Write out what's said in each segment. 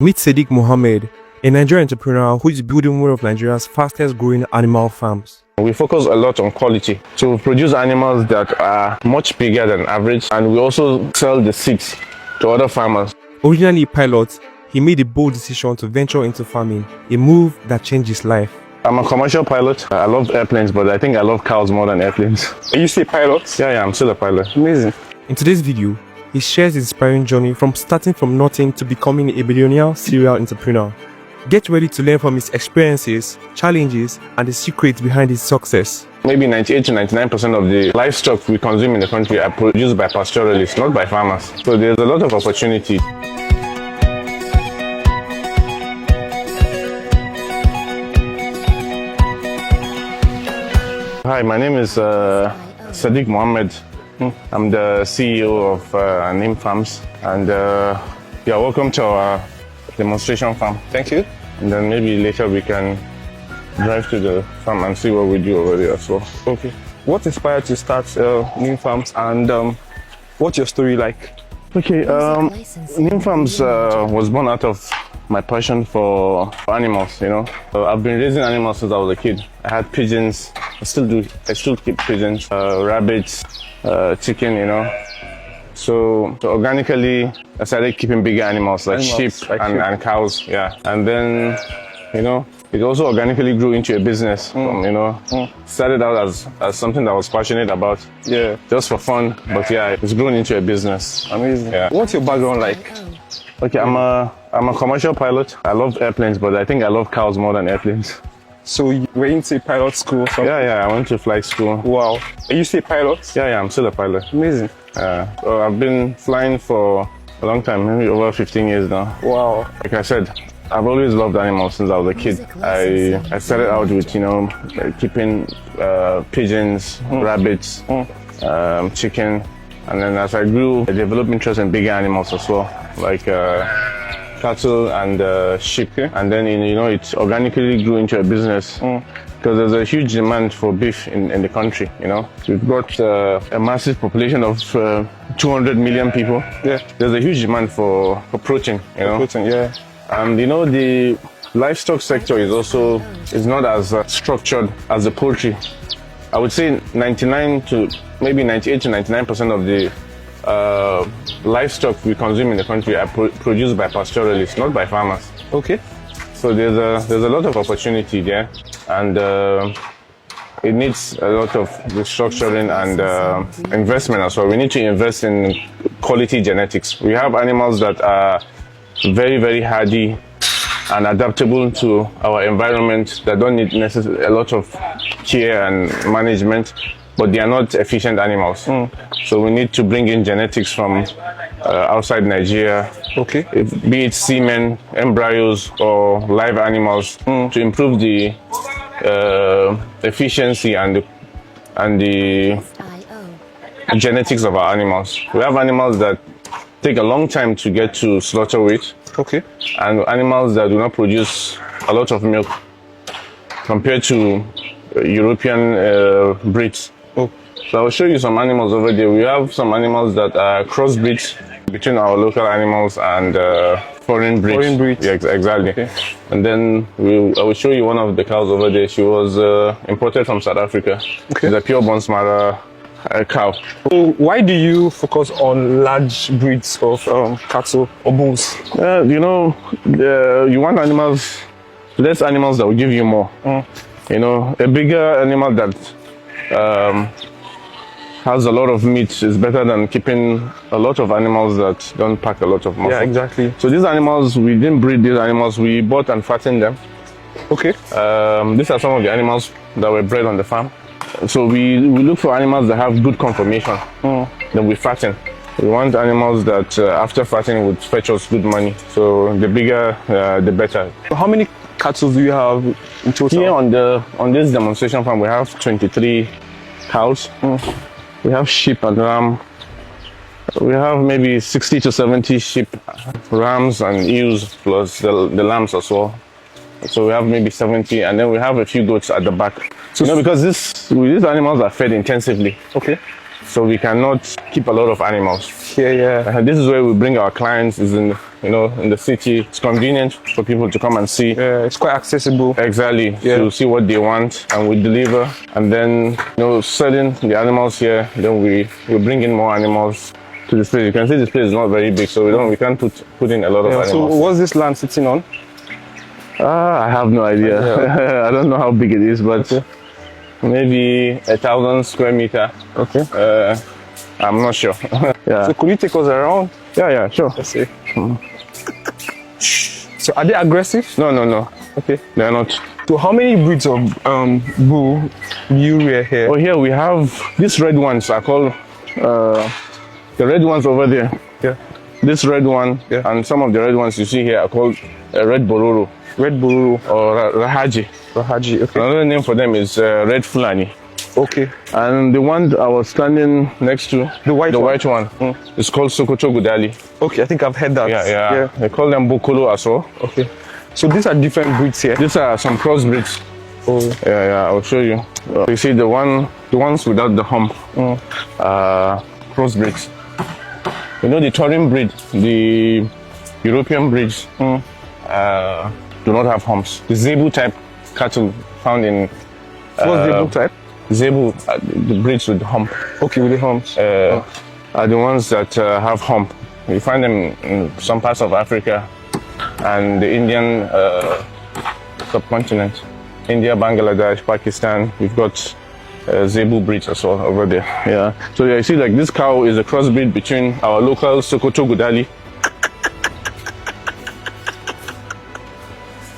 Meet Sadiq Mohammed, a Nigerian entrepreneur who is building one of Nigeria's fastest growing animal farms. We focus a lot on quality. So we produce animals that are much bigger than average, and we also sell the seeds to other farmers. Originally a pilot, he made a bold decision to venture into farming, a move that changed his life. I'm a commercial pilot. I love airplanes, but I think I love cows more than airplanes. Are you still a pilot? Yeah, I'm still a pilot. Amazing. In today's video, he shares his inspiring journey from starting from nothing to becoming a billionaire serial entrepreneur. Get ready to learn from his experiences, challenges, and the secrets behind his success. Maybe 98 to 99% of the livestock we consume in the country are produced by pastoralists, not by farmers. So there's a lot of opportunity. Hi, my name is Sadiq Mohammed. I'm the CEO of Nim Farms, and you're welcome to our demonstration farm. Thank you. And then maybe later we can drive to the farm and see what we do over there as well. Okay. What inspired you to start Nim Farms, and what's your story like? Okay, Nim Farms was born out of my passion for animals, you know. I've been raising animals since I was a kid. I had pigeons, I still keep pigeons, rabbits, chicken, you know. So organically, I started keeping bigger animals like sheep and cows, yeah. And then, you know, it also organically grew into a business. Started out as something that I was passionate about, Yeah. just for fun. But yeah, it's grown into a business. Amazing. Yeah. What's your background like? Okay, I'm a commercial pilot. I love airplanes, but I think I love cows more than airplanes. So you were into pilot school? Yeah, I went to flight school. Wow. Are you still a pilot? Yeah, I'm still a pilot. Amazing. So I've been flying for a long time, maybe over 15 years now. Wow. Like I said, I've always loved animals since I was a kid. I started out with, you know, keeping pigeons, rabbits, chicken. And then as I grew, I developed interest in bigger animals as well, like cattle and sheep. And then, you know, it organically grew into a business because there's a huge demand for beef in the country, you know. We've got a massive population of 200 million people. Yeah. There's a huge demand for protein, you know. Protein, yeah. And, you know, the livestock sector is not as structured as the poultry. I would say 99 to maybe 98 to 99% of the livestock we consume in the country are produced by pastoralists, not by farmers. Okay. So there's a lot of opportunity there, and it needs a lot of restructuring and investment as well. We need to invest in quality genetics. We have animals that are very, very hardy and adaptable to our environment, that don't need necessarily a lot of care and management, but they are not efficient animals. So we need to bring in genetics from outside Nigeria, Okay. be it semen, embryos, or live animals, to improve the efficiency and the genetics of our animals. We have animals that take a long time to get to slaughter weight, Okay. and animals that do not produce a lot of milk compared to European breeds. Oh. So I'll show you some animals over there. We have some animals that are crossbreeds between our local animals and foreign breeds. Foreign breeds. Yeah, exactly. Okay. And then I will show you one of the cows over there. She was imported from South Africa. Okay. It's a pure Bonsmara cow. So why do you focus on large breeds of cattle or bulls? You know, you want less animals that will give you more. You know, a bigger animal that has a lot of meat is better than keeping a lot of animals that don't pack a lot of muscle. Yeah, exactly. So these animals, we didn't breed these animals, we bought and fattened them. Okay. These are some of the animals that were bred on the farm. So we look for animals that have good conformation, then we fatten. We want animals that after fattening would fetch us good money. So the bigger, the better. How many cattle do you have in total? Here on this demonstration farm, we have 23 cows. We have sheep and ram. We have maybe 60 to 70 sheep, rams and ewes, plus the lambs as well. So we have maybe 70, and then we have a few goats at the back. So, you know, because these animals are fed intensively. Okay. so we cannot keep a lot of animals. Yeah. This is where we bring our clients. Is in in the city. It's convenient for people to come and see. Yeah, it's quite accessible. Exactly. To see what they want, and we deliver. And then selling the animals here. Then we bring in more animals to this place. You can see this place is not very big, so we can't put in a lot of animals. So what's this land sitting on? I have no idea. I don't know how big it is, but maybe 1,000 square meter. Okay. I'm not sure. So could you take us around? Yeah, sure. Let's see. So are they aggressive? No. Okay. They're not. So how many breeds of bull do you rear here? Oh, here we have these red ones are called the red ones over there. Yeah. This red one and some of the red ones you see here are called red bororo. Red Bororo or Rahaji. Okay. Another name for them is red Fulani. Okay. And the one I was standing next to, the white one, is called Sokoto Gudali. Okay, I think I've heard that. Yeah. They call them Bokolo as well. Okay. So these are different breeds here. These are some crossbreeds. Oh. Yeah, I'll show you. You see the ones without the hump. Crossbreeds. The Turin breed, the European breeds. Do not have humps. The Zebu type cattle found in what's Zebu type? Zebu, the breeds with the hump. Okay, with the humps. Are the ones that have hump. You find them in some parts of Africa and the Indian subcontinent. India, Bangladesh, Pakistan. We've got Zebu breeds as well over there. Yeah. So you see, like this cow is a crossbreed between our local Sokoto Gudali.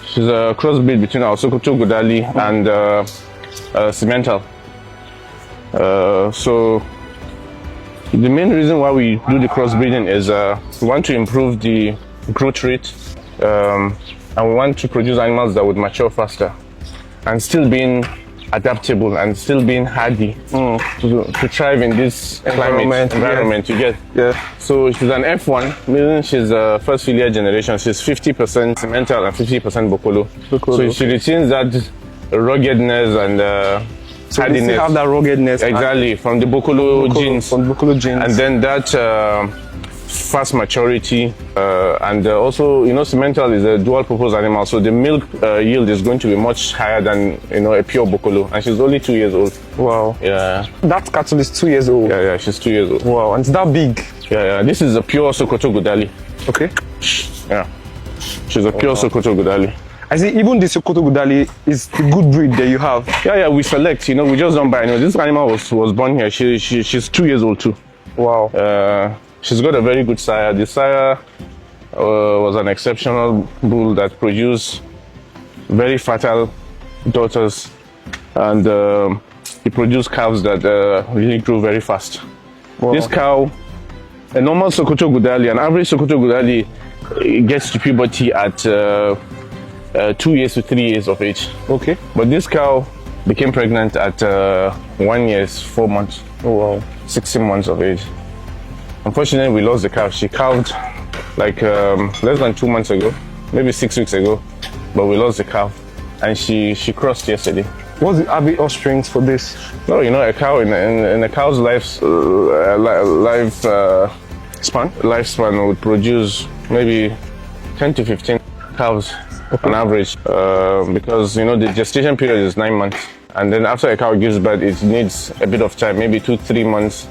She's a crossbreed between our Sokoto Gudali and Cimental. So the main reason why we do the crossbreeding is we want to improve the growth rate, and we want to produce animals that would mature faster and still being adaptable and still being hardy to thrive in this environment you get. Yeah. So she's an F1, meaning she's a first filial generation. She's 50% Cimental and 50% Bokolo. So she retains that ruggedness and so hardiness. They have that ruggedness. Exactly, from the Bokolo genes. From Bokolo genes. And then that fast maturity, and also Cimental is a dual purpose animal, so the milk yield is going to be much higher than a pure Bokolo, and she's only 2 years old. Wow. Yeah. That cattle is 2 years old. Yeah, she's 2 years old. Wow, and it's that big. Yeah. This is a pure Sokoto Gudali. Okay. Yeah. She's a pure Sokoto Gudali. I see. Even the Sokoto Gudali is the good breed that you have. Yeah. We select. We just don't buy. This animal was born here. She's 2 years old too. Wow. She's got a very good sire. The sire was an exceptional bull that produced very fertile daughters, and he produced calves that really grew very fast. Wow. This cow, a normal Sokoto Gudali, an average Sokoto Gudali, gets to puberty at 2 years to 3 years of age. Okay. But this cow became pregnant at 1 year, 4 months. Oh wow. 16 months of age. Unfortunately, we lost the cow. She calved like less than 2 months ago, maybe 6 weeks ago, but we lost the cow, and she crossed yesterday. What's the average offsprings for this? No, a cow in a cow's lifespan would produce maybe 10 to 15 cows on average, because the gestation period is 9 months, and then after a cow gives birth, it needs a bit of time, maybe 2-3 months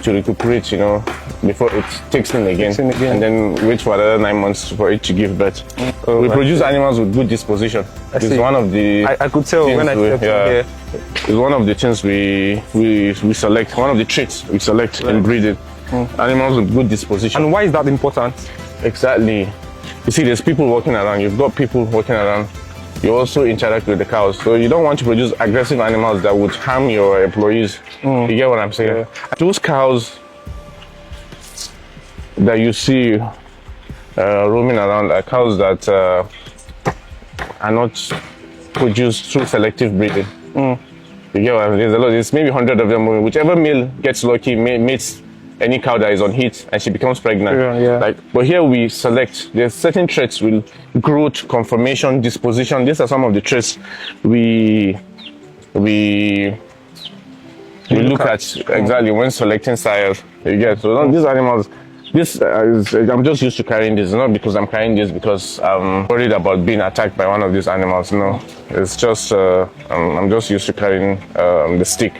to recuperate, before it takes in again, and then wait for another 9 months for it to give birth. We produce animals with good disposition. It's one of the I could tell when I stepped in here. It's one of the things we select. One of the traits we select in breeding. Animals with good disposition. And why is that important? Exactly. You see, there's people walking around. You've got people walking around. You also interact with the cows, so you don't want to produce aggressive animals that would harm your employees. You get what I'm saying? Yeah. Those cows that you see roaming around are cows that are not produced through selective breeding. You get what I'm saying? There's a lot. There's maybe 100 of them. Whichever male gets lucky mates any cow that is on heat and she becomes pregnant. Yeah. But here we select. There's certain traits: will growth, conformation, disposition. These are some of the traits we we look at exactly when selecting sires. You get, so these animals. I'm just used to carrying this. Not because I'm carrying this because I'm worried about being attacked by one of these animals. No, it's just I'm just used to carrying the stick.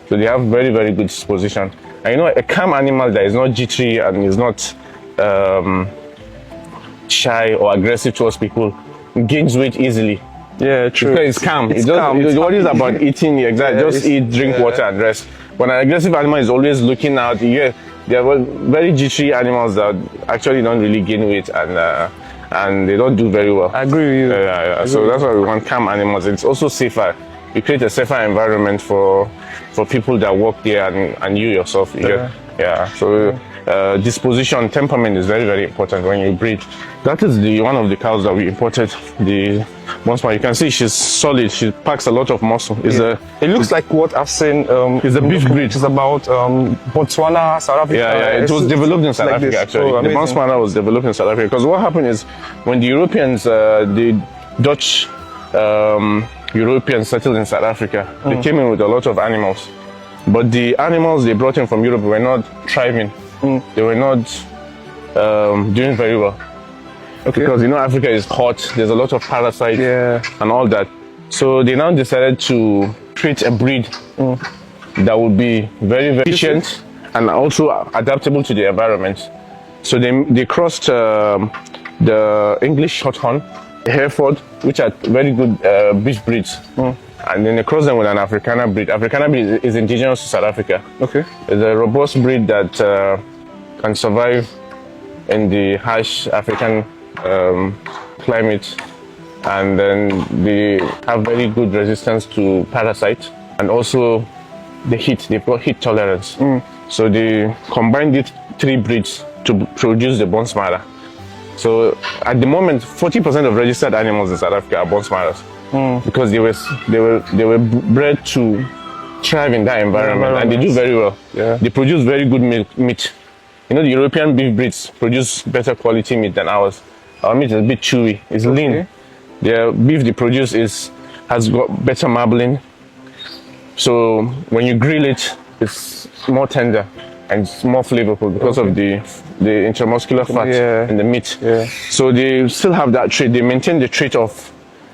So they have very, very good disposition. And you know, a calm animal that is not jittery and is not shy or aggressive towards people gains weight easily. Yeah, true. Because it's calm. It's It just, calm. It's what is happy. about eating? Exactly. Yeah, just eat, drink water, and rest. But an aggressive animal is always looking out. Yeah, they are very jittery animals that actually don't really gain weight and they don't do very well. I agree with you. So that's why we want calm animals. It's also safer. You create a safer environment for people that work there and you yourself. So disposition, temperament is very, very important when you breed. That is one of the cows that we imported. The Bonsma, you can see she's solid. She packs a lot of muscle. It looks like what I've seen. It's a beef breed. It's about Botswana, South Africa. It was developed in South Africa, this. actually. Oh, the amazing. Bonsma was developed in South Africa because what happened is when the Europeans, the Dutch Europeans settled in South Africa, they came in with a lot of animals. But the animals they brought in from Europe were not thriving. They were not doing very well. Okay. Because you know Africa is hot, there's a lot of parasites and all that. So they now decided to create a breed that would be very, very efficient and also adaptable to the environment. So they crossed the English Shorthorn, Hereford, which are very good beef breeds. And then they crossed them with an Afrikaner breed. Afrikaner breed is indigenous to South Africa. Okay. It's a robust breed that can survive in the harsh African climate, and then they have very good resistance to parasites and also the heat. They've got heat tolerance. So they combine these three breeds to produce the Bonsmara. So at the moment, 40% of registered animals in South Africa are Bonsmaras because they were bred to thrive in that environment, and they do very well. Yeah. They produce very good meat. You know, the European beef breeds produce better quality meat than ours. Our meat is a bit chewy, it's lean. The beef they produce has got better marbling. So when you grill it, it's more tender and it's more flavorful because of the intramuscular fat in the meat. So they still have that trait. They maintain the trait of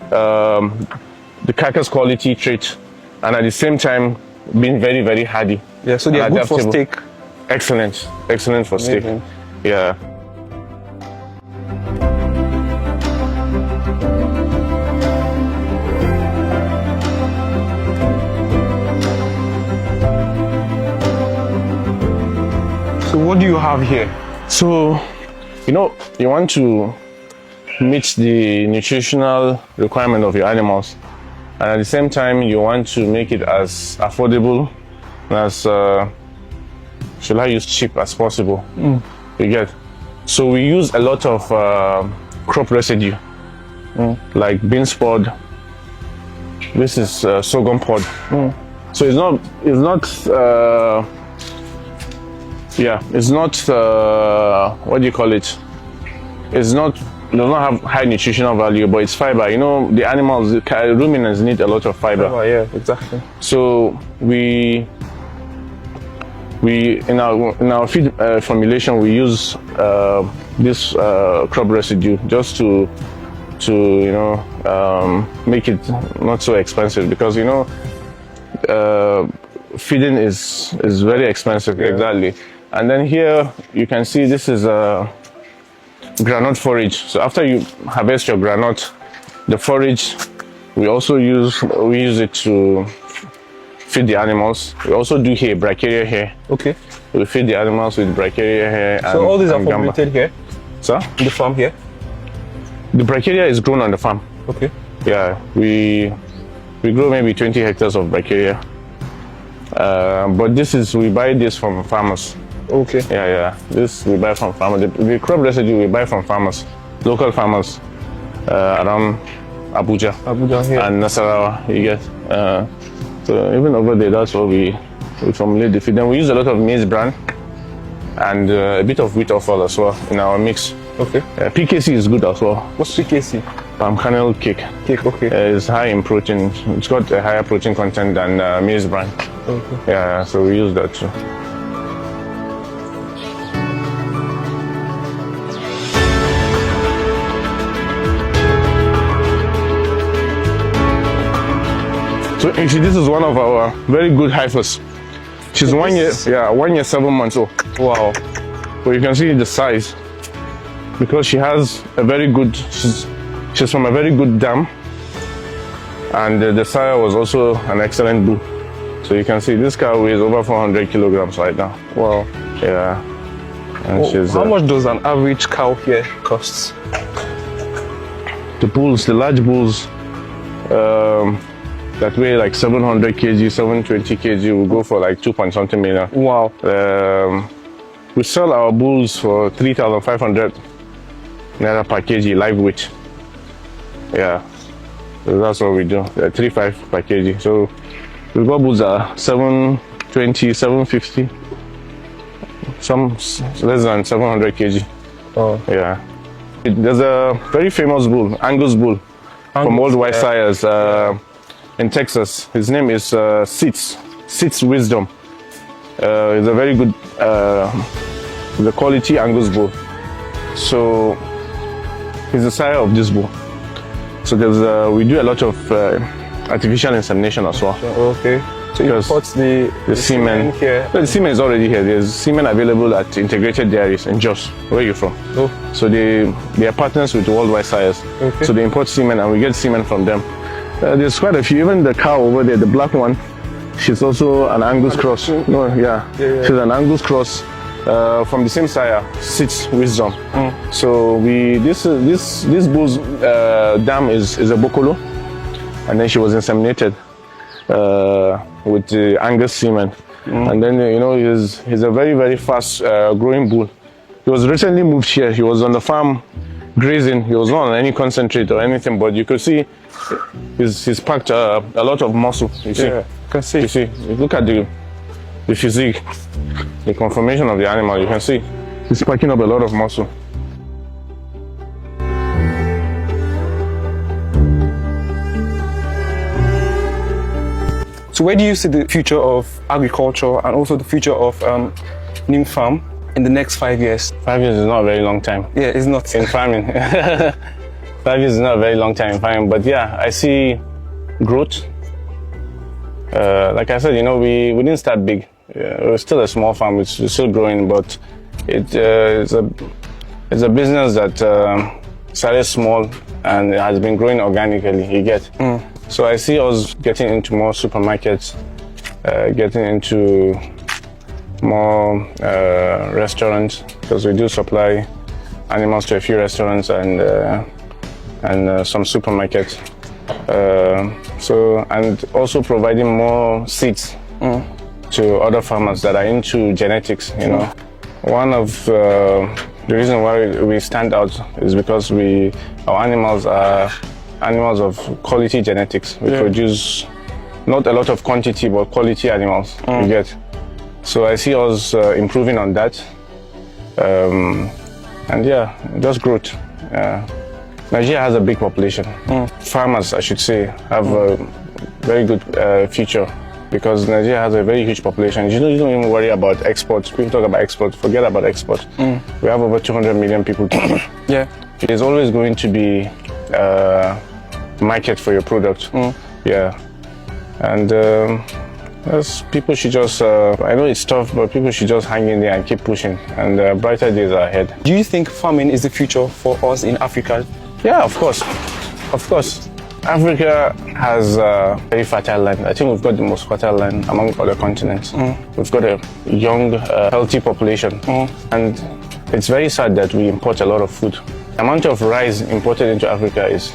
the carcass quality trait, and at the same time being very, very hardy. Yeah, so they are good for steak. Excellent for steak. Yeah. So what do you have here? So, you know, you want to meet the nutritional requirement of your animals, and at the same time you want to make it as affordable and as should I use cheap as possible. You get. So we use a lot of crop residue, like beans pod. This is sorghum pod. So it's not what do you call it? It does not have high nutritional value, but it's fiber. You know, the animals, the ruminants need a lot of fiber. Oh, yeah, exactly. So we in our feed formulation we use this crop residue just to make it not so expensive, because you know feeding is very expensive. Exactly. And then here you can see this is granite forage. So after you harvest your granite, the forage we use it to feed the animals. We also do hay, brachiaria hay. Okay. We feed the animals with brachiaria hay. So all these are formulated here? Sir? In the farm here? The brachiaria is grown on the farm. Okay. Yeah, we grow maybe 20 hectares of brachiaria. But we buy this from farmers. Okay. Yeah. This we buy from farmers. The crop residue we buy from farmers, local farmers around Abuja here. and Nasarawa. You get. So even over there, that's what we formulate the feed. Then we use a lot of maize bran and a bit of wheat offal as well in our mix. Okay. PKC is good as well. What's PKC? Palm kernel cake. Okay. It's high in protein. It's got a higher protein content than maize bran. Okay. Yeah, so we use that too. So you see, this is one of our very good heifers. She's 1 year, 1 year, 7 months old. Wow. But you can see the size because she has a very good. She's from a very good dam, and the sire was also an excellent bull. So you can see this cow weighs over 400 kilograms right now. Wow. Yeah. And she's How much does an average cow here cost? the bulls, the large bulls, that weigh like 700 kg, 720 kg will go for like 2 point something million. Wow. We sell our bulls for 3,500 naira per kg live weight. Yeah, so that's what we do. 3.5 per kg. So we've got bulls that are 720, 750, some less than 700 kg. Oh. Yeah. There's a very famous bull, Angus bull, from Old White Sires in Texas. His name is Sits Wisdom. He's a very good, the quality Angus bull. So he's the sire of this bull. So we do a lot of artificial insemination as well. Okay. So you import the semen here. Well, the semen is already here. There's semen available at integrated dairies in Jos. Where are you from? Oh. So they are partners with Worldwide Sires. Okay. So they import semen and we get semen from them. There's quite a few. Even the cow over there, the black one, she's also an Angus cross. No, yeah. She's an Angus cross from the same sire, Sits Wisdom. So this bull's dam is a Bokolo, and then she was inseminated with the Angus semen. And then he's a very, very fast growing bull. He was recently moved here. He was on the farm grazing. He was not on any concentrate or anything, but you could see he's packed a lot of muscle. You see, Yeah, can see. you see. You look at the physique, the conformation of the animal. You can see he's packing up a lot of muscle. So where do you see the future of agriculture and also the future of Nim Farm in the next 5 years? 5 years is not a very long time Yeah, it's not. in farming. 5 years is not a very long time in farming, but yeah, I see growth. Like I said, we didn't start big. We're still a small farm. It's still growing, but it's a business that started small and it has been growing organically. You get. So I see us getting into more supermarkets, getting into more restaurants, because we do supply animals to a few restaurants and some supermarkets. And also providing more seeds to other farmers that are into genetics. One of the reasons why we stand out is because our animals are animals of quality genetics. We produce not a lot of quantity, but quality animals. You get. So I see us improving on that, and yeah, just growth. Nigeria has a big population. Farmers, I should say, have a very good future because Nigeria has a very huge population. You don't even worry about exports. People talk about exports. Forget about exports. We have over 200 million people to feed. Yeah. There's always going to be market for your product. Yeah, and people should just. I know it's tough, but people should just hang in there and keep pushing. And brighter days are ahead. Do you think farming is the future for us in Africa? Yeah, of course, of course. Africa has very fertile land. I think we've got the most fertile land among other continents. We've got a young, healthy population, and it's very sad that we import a lot of food. The amount of rice imported into Africa is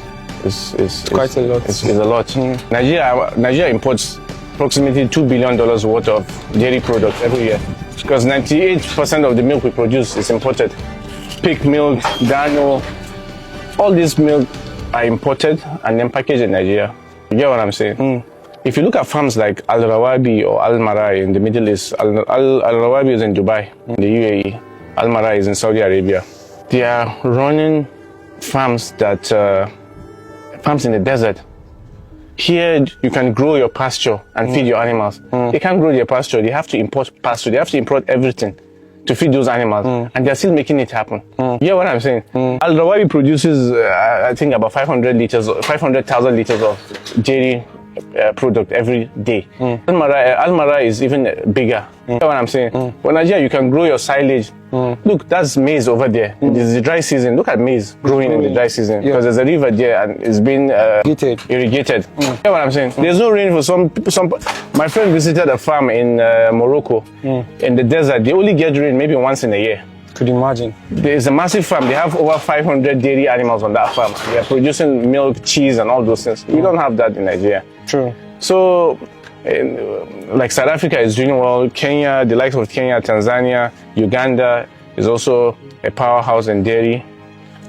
Quite a lot. It's a lot. Nigeria imports approximately $2 billion worth of dairy products every year, because 98% of the milk we produce is imported. Pig milk, Dano, all this milk are imported and then packaged in Nigeria. You get what I'm saying? If you look at farms like Al Rawabi or Al Marai in the Middle East, Al Rawabi is in Dubai, in the UAE. Al Marai is in Saudi Arabia. They are running farms that farms in the desert. Here, you can grow your pasture and feed your animals. They can't grow their pasture. They have to import pasture. They have to import everything to feed those animals. And they're still making it happen. You hear what I'm saying? Al-Rawabi produces, I think, about 500,000 liters of dairy product every day. Al-Mara is even bigger. You know what I'm saying? But Nigeria, you can grow your silage. Look, that's maize over there. It's the dry season. Look at maize growing in the dry season because there's a river there and it's been irrigated. You know what I'm saying? There's no rain for some. My friend visited a farm in Morocco in the desert. They only get rain maybe once in a year. Could you imagine? There's a massive farm. They have over 500 dairy animals on that farm. They are producing milk, cheese, and all those things. We don't have that in Nigeria. True. So, like South Africa is doing well. Kenya, the likes of Kenya, Tanzania, Uganda is also a powerhouse in dairy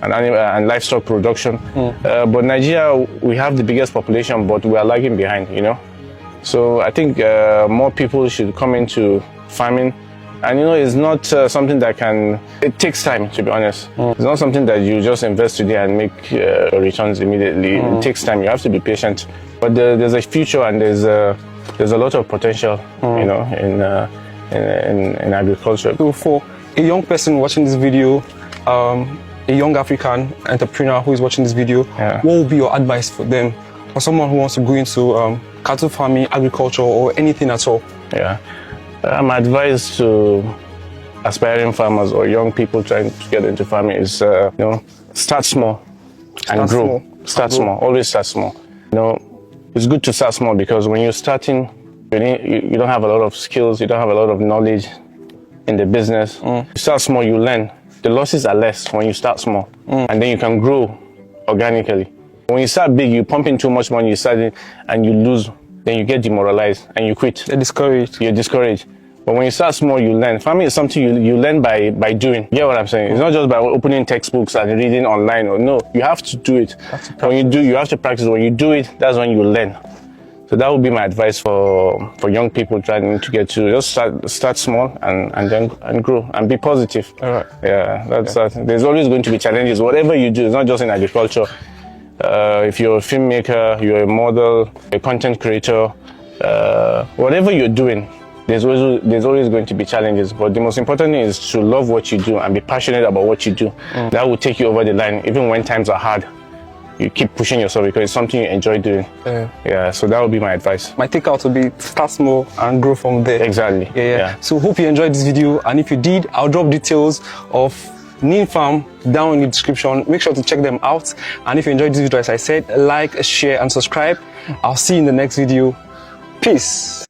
and livestock production. But Nigeria, we have the biggest population, but we are lagging behind, you know. So I think more people should come into farming. And you know, it's not something that it takes time, to be honest. It's not something that you just invest today and make returns immediately. It takes time. You have to be patient. But there's a future and there's a lot of potential, you know, in agriculture. So for a young person watching this video, a young African entrepreneur who is watching this video, what would be your advice for them? For someone who wants to go into cattle farming, agriculture, or anything at all? Yeah. My advice to aspiring farmers or young people trying to get into farming is, you know, start small and grow. Start small. Always start small. You know, it's good to start small because when you're starting, you don't have a lot of skills, you don't have a lot of knowledge in the business. You start small, you learn. The losses are less when you start small, and then you can grow organically. When you start big, you pump in too much money, you start it, and you lose. Then you get demoralized and you quit. You're discouraged. But when you start small, you learn. Farming is something you learn by doing. You get what I'm saying? It's not just by opening textbooks and reading online. Or no, you have to do it. When you do, you have to practice. When you do it, that's when you learn. So that would be my advice for young people trying to get to just start small and then grow and be positive. All right. Yeah, that's there's always going to be challenges. Whatever you do, it's not just in agriculture. If you're a filmmaker, you're a model, a content creator, whatever you're doing, there's always going to be challenges. But the most important thing is to love what you do and be passionate about what you do. That will take you over the line, even when times are hard. You keep pushing yourself because it's something you enjoy doing. Yeah, so that would be my advice. My takeout would be start small and grow from there. Exactly. Yeah. So hope you enjoyed this video, and if you did, I'll drop details of Nin Farm down in the description. Make sure to check them out. And if you enjoyed this video, as I said, like, share, and subscribe. I'll see you in the next video. Peace.